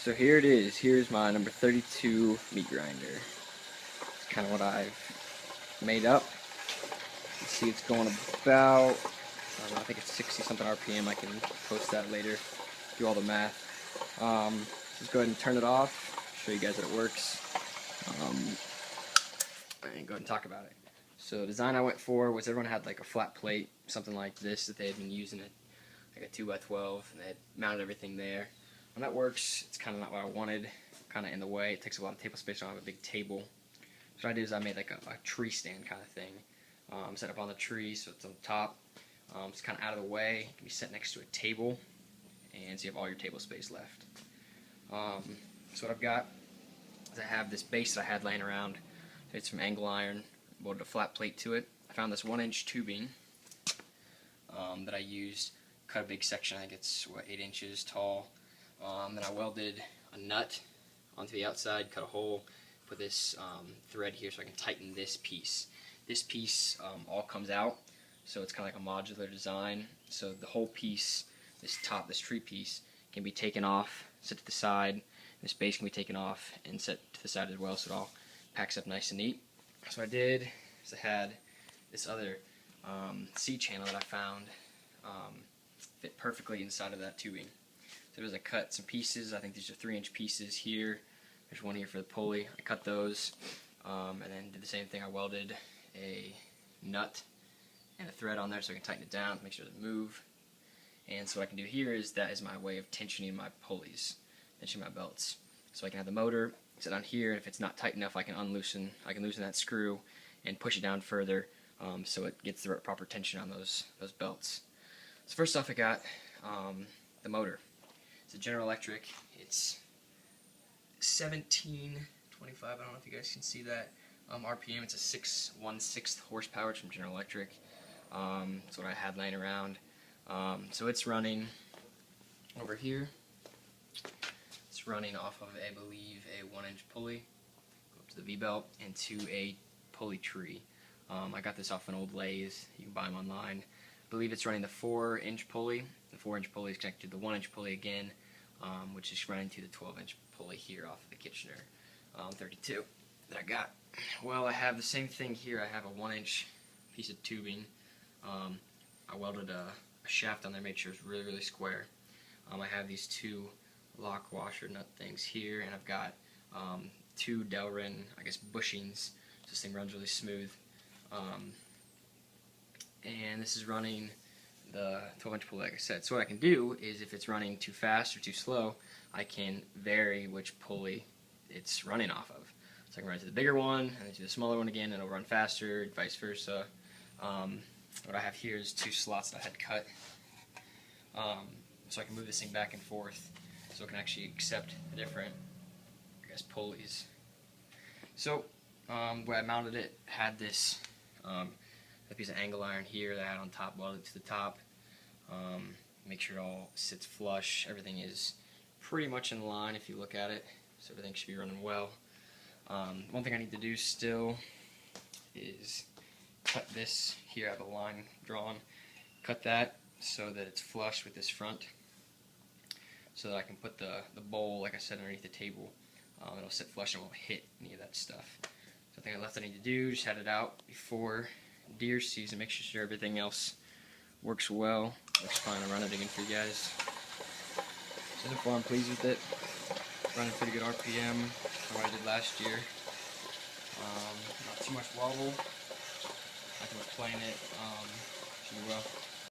So here it is. Here's my number 32 meat grinder. It's kind of what I've made up. You see it's going about, I don't know, I think it's 60 something RPM. I can post that later, do all the math. Just go ahead and turn it off, show you guys that it works, and go ahead and talk about it. So the design I went for was everyone had like a flat plate, something like this that they had been using it, like a 2x12, and they had mounted everything there. When that works, it's kind of not what I wanted, kind of in the way. It takes a lot of table space. I don't have a big table. So what I did is I made like a tree stand kind of thing. Set up on the tree so it's on top. It's kind of out of the way. It can be set next to a table, and so you have all your table space left. So what I've got is I have this base that I had laying around. It's from angle iron. Bolted a flat plate to it. I found this 1-inch tubing that I used. Cut a big section. I think it's 8 inches tall. Then I welded a nut onto the outside, cut a hole, put this thread here so I can tighten this piece. This piece all comes out, so it's kind of like a modular design. So the whole piece, this tree piece, can be taken off, set to the side. This base can be taken off and set to the side as well, so it all packs up nice and neat. So what I did is I had this other C-channel that I found fit perfectly inside of that tubing. So as I cut some pieces, I think these are 3-inch pieces here. There's one here for the pulley. I cut those, and then did the same thing. I welded a nut and a thread on there so I can tighten it down, make sure it doesn't move. And so what I can do here is that is my way of tensioning my pulleys, tensioning my belts. So I can have the motor sit on here, and if it's not tight enough, I can loosen that screw and push it down further, so it gets the proper tension on those belts. So first off, I got the motor. It's a General Electric. It's 1725. I don't know if you guys can see that. RPM. It's a 6/1/6 horsepower. It's from General Electric. That's what I had laying around. So it's running over here. It's running off of, I believe, a 1-inch pulley. Go up to the V-belt and to a pulley tree. I got this off an old lathe. You can buy them online. I believe it's running the 4-inch pulley. The 4-inch pulley is connected to the 1-inch pulley again, which is running to the 12-inch pulley here off of the Kitchener 32 that I got. Well, I have the same thing here. I have a 1-inch piece of tubing. I welded a shaft on there, made sure it's really, really square. I have these 2 lock washer nut things here, and I've got 2 Delrin, I guess, bushings. So this thing runs really smooth. And this is running the 12-inch pulley, like I said. So what I can do is, if it's running too fast or too slow, I can vary which pulley it's running off of. So I can run to the bigger one, and then to the smaller one again, and it'll run faster, and vice versa. What I have here is 2 slots that I had cut, so I can move this thing back and forth, so it can actually accept the different, I guess, pulleys. So where I mounted it, had this a piece of angle iron here that I had on top, welded to the top. Make sure it all sits flush. Everything is pretty much in line if you look at it, so everything should be running well. One thing I need to do still is cut this here. I have a line drawn. Cut that so that it's flush with this front, so that I can put the bowl, like I said, underneath the table. It'll sit flush and won't hit any of that stuff. So the thing left I need to do, just had it out before deer season, make sure everything else works well. Looks fine. I'll run it again for you guys. So far I'm pleased with it. Running pretty good RPM from what I did last year. Not too much wobble. Not too much playing it. Should be well.